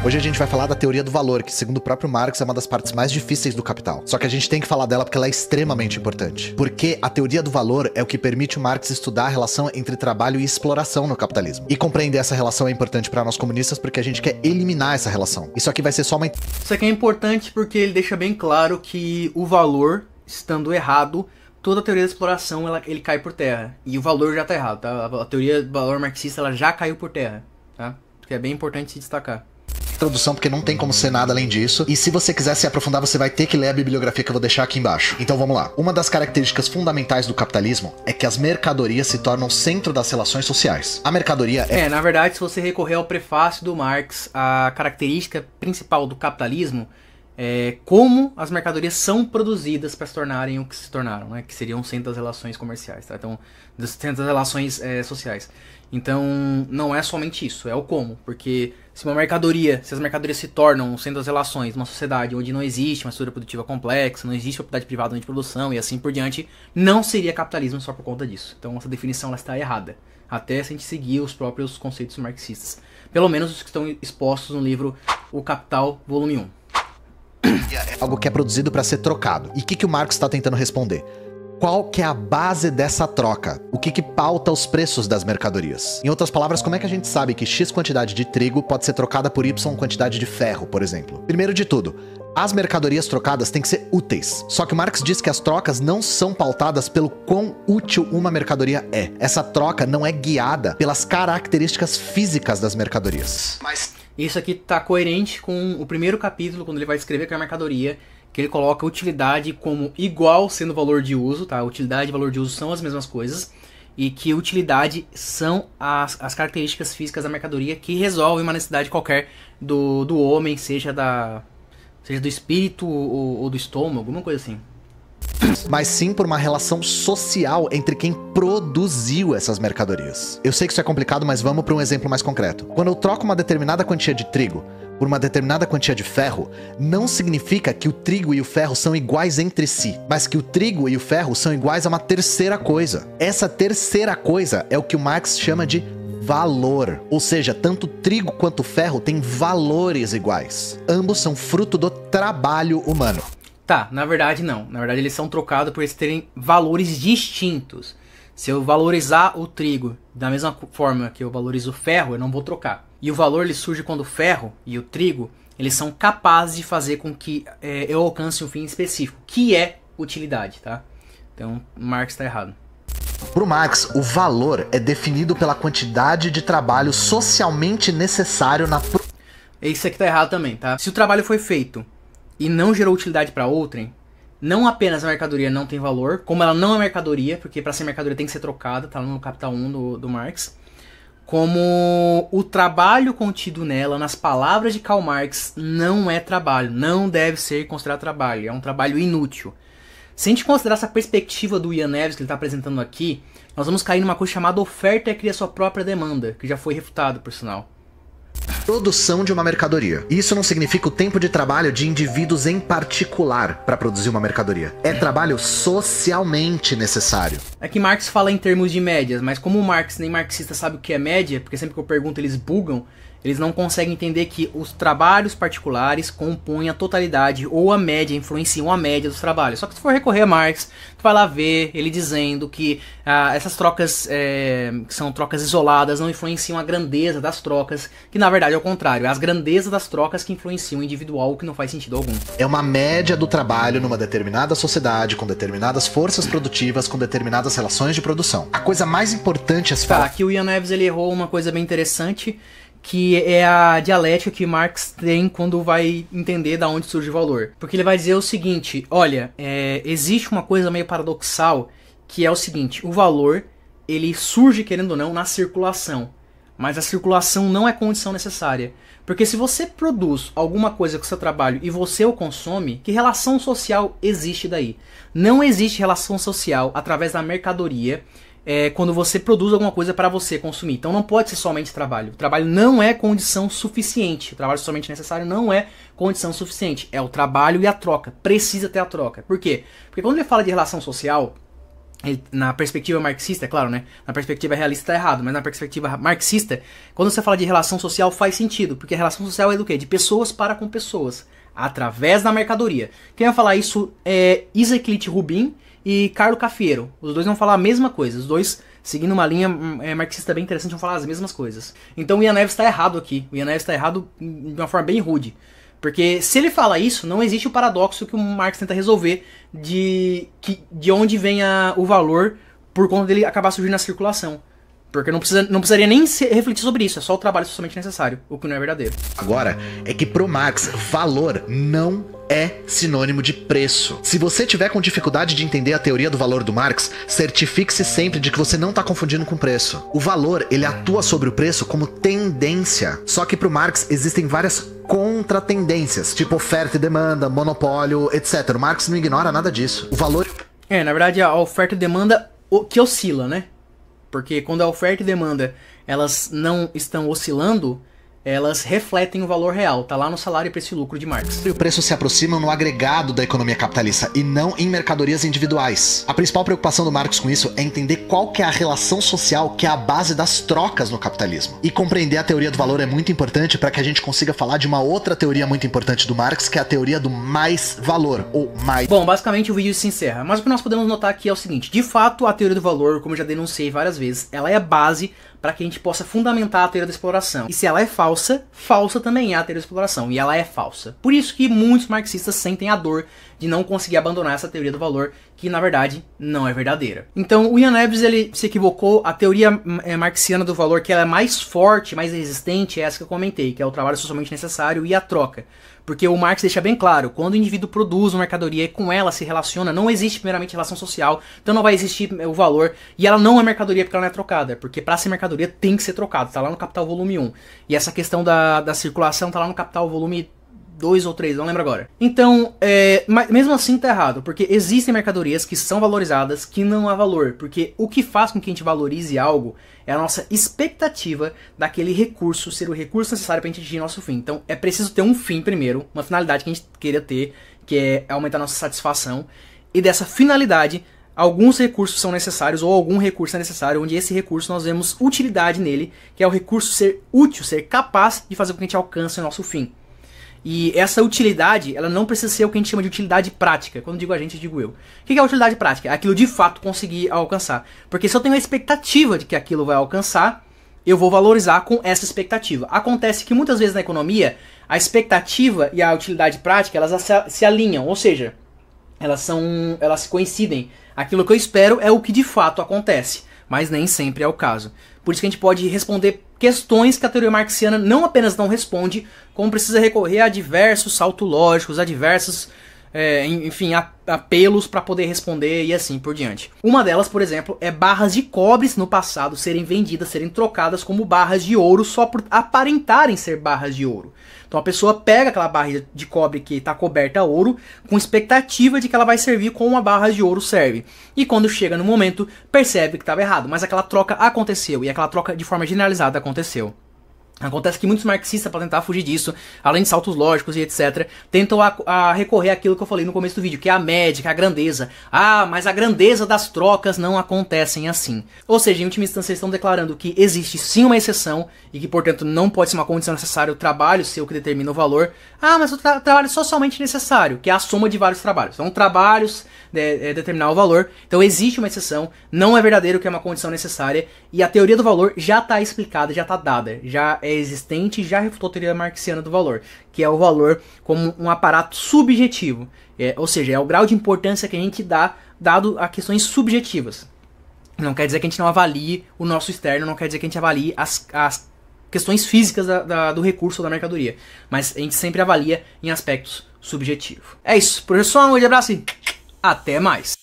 Hoje a gente vai falar da teoria do valor, que segundo o próprio Marx é uma das partes mais difíceis do Capital. Só que a gente tem que falar dela porque ela é extremamente importante. Porque a teoria do valor é o que permite o Marx estudar a relação entre trabalho e exploração no capitalismo. E compreender essa relação é importante para nós comunistas porque a gente quer eliminar essa relação. Isso aqui vai ser só uma... Isso aqui é importante porque ele deixa bem claro que o valor, estando errado, toda a teoria da exploração ele cai por terra. E o valor já está errado, tá? A teoria do valor marxista ela já caiu por terra, tá? Que é bem importante se destacar. Introdução, porque não tem como ser nada além disso. E se você quiser se aprofundar, você vai ter que ler a bibliografia que eu vou deixar aqui embaixo. Então vamos lá. Uma das características fundamentais do capitalismo é que as mercadorias se tornam centro das relações sociais. A mercadoria na verdade, se você recorrer ao prefácio do Marx, a característica principal do capitalismo é como as mercadorias são produzidas para se tornarem o que se tornaram, né? Que seriam o centro das relações comerciais, tá? Então, do centro das relações sociais. Então, não é somente isso, é o como. Porque se as mercadorias se tornam o centro das relações numa sociedade onde não existe uma estrutura produtiva complexa, não existe propriedade privada de produção e assim por diante, não seria capitalismo só por conta disso. Então, essa definição ela está errada. Até se a gente seguir os próprios conceitos marxistas. Pelo menos os que estão expostos no livro O Capital, volume 1. Algo que é produzido para ser trocado. E o que o Marx está tentando responder? Qual que é a base dessa troca? O que pauta os preços das mercadorias? Em outras palavras, como é que a gente sabe que X quantidade de trigo pode ser trocada por Y quantidade de ferro, por exemplo? Primeiro de tudo, as mercadorias trocadas têm que ser úteis. Só que o Marx diz que as trocas não são pautadas pelo quão útil uma mercadoria é. Essa troca não é guiada pelas características físicas das mercadorias. Isso aqui está coerente com o primeiro capítulo, quando ele vai descrever que é a mercadoria, que ele coloca utilidade como igual sendo valor de uso, tá? Utilidade e valor de uso são as mesmas coisas, e que utilidade são as características físicas da mercadoria que resolvem uma necessidade qualquer do homem, seja do espírito ou do estômago, alguma coisa assim. Mas sim por uma relação social entre quem produziu essas mercadorias. Eu sei que isso é complicado, mas vamos para um exemplo mais concreto. Quando eu troco uma determinada quantia de trigo por uma determinada quantia de ferro, não significa que o trigo e o ferro são iguais entre si, mas que o trigo e o ferro são iguais a uma terceira coisa. Essa terceira coisa é o que o Marx chama de valor. Ou seja, tanto trigo quanto ferro têm valores iguais. Ambos são fruto do trabalho humano. Tá, na verdade não. Na verdade eles são trocados por eles terem valores distintos. Se eu valorizar o trigo da mesma forma que eu valorizo o ferro, eu não vou trocar. E o valor ele surge quando o ferro e o trigo eles são capazes de fazer com que eu alcance um fim específico, que é utilidade, tá? Então Marx está errado. Para o Marx, o valor é definido pela quantidade de trabalho socialmente necessário na... Isso aqui está errado também, tá? Se o trabalho foi feito e não gerou utilidade para outrem, não apenas a mercadoria não tem valor, como ela não é mercadoria, porque para ser mercadoria tem que ser trocada, tá no Capital 1 do Marx, como o trabalho contido nela, nas palavras de Karl Marx, não é trabalho, não deve ser considerado trabalho, é um trabalho inútil. Se a gente considerar essa perspectiva do Ian Neves que ele está apresentando aqui, nós vamos cair numa coisa chamada oferta e cria sua própria demanda, que já foi refutado, por sinal. Produção de uma mercadoria. Isso não significa o tempo de trabalho de indivíduos em particular para produzir uma mercadoria. É trabalho socialmente necessário. É que Marx fala em termos de médias, mas como o Marx nem marxista sabe o que é média, porque sempre que eu pergunto eles bugam, eles não conseguem entender que os trabalhos particulares compõem a totalidade ou a média, influenciam a média dos trabalhos. Só que se for recorrer a Marx, tu vai lá ver ele dizendo que essas trocas, que são trocas isoladas, não influenciam a grandeza das trocas, que na verdade é o contrário, é as grandezas das trocas que influenciam o individual, o que não faz sentido algum. É uma média do trabalho numa determinada sociedade, com determinadas forças produtivas, com determinadas relações de produção. A coisa mais importante a se falar... Tá, aqui o Ian Neves ele errou uma coisa bem interessante, que é a dialética que Marx tem quando vai entender da onde surge o valor. Porque ele vai dizer o seguinte, olha, existe uma coisa meio paradoxal, que é o seguinte, o valor, ele surge, querendo ou não, na circulação. Mas a circulação não é condição necessária. Porque se você produz alguma coisa com seu trabalho e você o consome, que relação social existe daí? Não existe relação social através da mercadoria, quando você produz alguma coisa para você consumir. Então não pode ser somente trabalho. O trabalho não é condição suficiente. O trabalho somente necessário não é condição suficiente. É o trabalho e a troca. Precisa ter a troca. Por quê? Porque quando ele fala de relação social, na perspectiva marxista, é claro, né? Na perspectiva realista tá errado, mas na perspectiva marxista, quando você fala de relação social faz sentido, porque a relação social é do quê? De pessoas para com pessoas, através da mercadoria. Quem vai falar isso é Isaac Rubin e Carlo Cafiero. Os dois vão falar a mesma coisa, os dois seguindo uma linha marxista bem interessante, vão falar as mesmas coisas. Então o Ian Neves está errado aqui, o Ian Neves está errado de uma forma bem rude. Porque se ele fala isso, não existe o paradoxo que o Marx tenta resolver de onde vem o valor por conta dele acabar surgindo na circulação. Porque não precisaria nem refletir sobre isso, é só o trabalho socialmente necessário, o que não é verdadeiro. Agora, é que pro Marx, valor não é sinônimo de preço. Se você tiver com dificuldade de entender a teoria do valor do Marx, certifique-se sempre de que você não está confundindo com preço. O valor, ele atua sobre o preço como tendência. Só que pro Marx existem várias contratendências, tipo oferta e demanda, monopólio, etc. O Marx não ignora nada disso. O valor... na verdade, a oferta e demanda que oscila, né? Porque quando a oferta e demanda elas não estão oscilando, elas refletem o valor real, tá lá no salário, preço e lucro de Marx. E o preço se aproximam no agregado da economia capitalista e não em mercadorias individuais. A principal preocupação do Marx com isso é entender qual que é a relação social que é a base das trocas no capitalismo. E compreender a teoria do valor é muito importante para que a gente consiga falar de uma outra teoria muito importante do Marx, que é a teoria do mais valor, ou mais... Bom, basicamente o vídeo se encerra, mas o que nós podemos notar aqui é o seguinte: de fato, a teoria do valor, como eu já denunciei várias vezes, ela é a base para que a gente possa fundamentar a teoria da exploração. E se ela é falsa, falsa também é a teoria da exploração. E ela é falsa. Por isso que muitos marxistas sentem a dor de não conseguir abandonar essa teoria do valor, que na verdade não é verdadeira. Então o Ian Neves, ele se equivocou. A teoria marxiana do valor, que ela é mais forte, mais resistente, é essa que eu comentei, que é o trabalho socialmente necessário e a troca. Porque o Marx deixa bem claro, quando o indivíduo produz uma mercadoria e com ela se relaciona, não existe primeiramente relação social, então não vai existir o valor, e ela não é mercadoria porque ela não é trocada, porque para ser mercadoria tem que ser trocado, tá lá no Capital volume 1. E essa questão da circulação tá lá no Capital volume 2 ou 3, não lembro agora. Então, mas mesmo assim tá errado, porque existem mercadorias que são valorizadas que não há valor, porque o que faz com que a gente valorize algo é a nossa expectativa daquele recurso ser o recurso necessário para a gente atingir nosso fim. Então é preciso ter um fim primeiro, uma finalidade que a gente queira ter, que é aumentar a nossa satisfação, e dessa finalidade alguns recursos são necessários, ou algum recurso é necessário, onde esse recurso nós vemos utilidade nele, que é o recurso ser útil, ser capaz de fazer com que a gente alcance o nosso fim. E essa utilidade, ela não precisa ser o que a gente chama de utilidade prática. Quando digo a gente, digo eu. O que é a utilidade prática? É aquilo de fato conseguir alcançar. Porque se eu tenho a expectativa de que aquilo vai alcançar, eu vou valorizar com essa expectativa. Acontece que muitas vezes na economia, a expectativa e a utilidade prática, elas se alinham. Ou seja, elas coincidem. Aquilo que eu espero é o que de fato acontece. Mas nem sempre é o caso. Por isso que a gente pode responder questões que a teoria marxiana não apenas não responde, como precisa recorrer a diversos saltos lógicos, a diversos, apelos para poder responder e assim por diante. Uma delas, por exemplo, é barras de cobre no passado serem vendidas, serem trocadas como barras de ouro só por aparentarem ser barras de ouro. Então a pessoa pega aquela barra de cobre que está coberta a ouro com expectativa de que ela vai servir como uma barra de ouro serve. E quando chega no momento, percebe que estava errado. Mas aquela troca aconteceu, e aquela troca de forma generalizada aconteceu. Acontece que muitos marxistas, para tentar fugir disso, além de saltos lógicos e etc., tentam a recorrer àquilo que eu falei no começo do vídeo, que é a média, a grandeza. Ah, mas a grandeza das trocas não acontecem assim. Ou seja, em última instância, eles estão declarando que existe sim uma exceção e que, portanto, não pode ser uma condição necessária o trabalho ser o que determina o valor. Ah, mas o trabalho é socialmente necessário, que é a soma de vários trabalhos. São trabalhos determinar o valor. Então existe uma exceção, não é verdadeiro que é uma condição necessária, e a teoria do valor já está explicada, já está dada, já é existente, já refutou a teoria marxiana do valor, que é o valor como um aparato subjetivo, ou seja, é o grau de importância que a gente dá dado a questões subjetivas. Não quer dizer que a gente não avalie o nosso externo, não quer dizer que a gente avalie as questões físicas do recurso ou da mercadoria, mas a gente sempre avalia em aspectos subjetivos. É isso, professor, um grande abraço e até mais!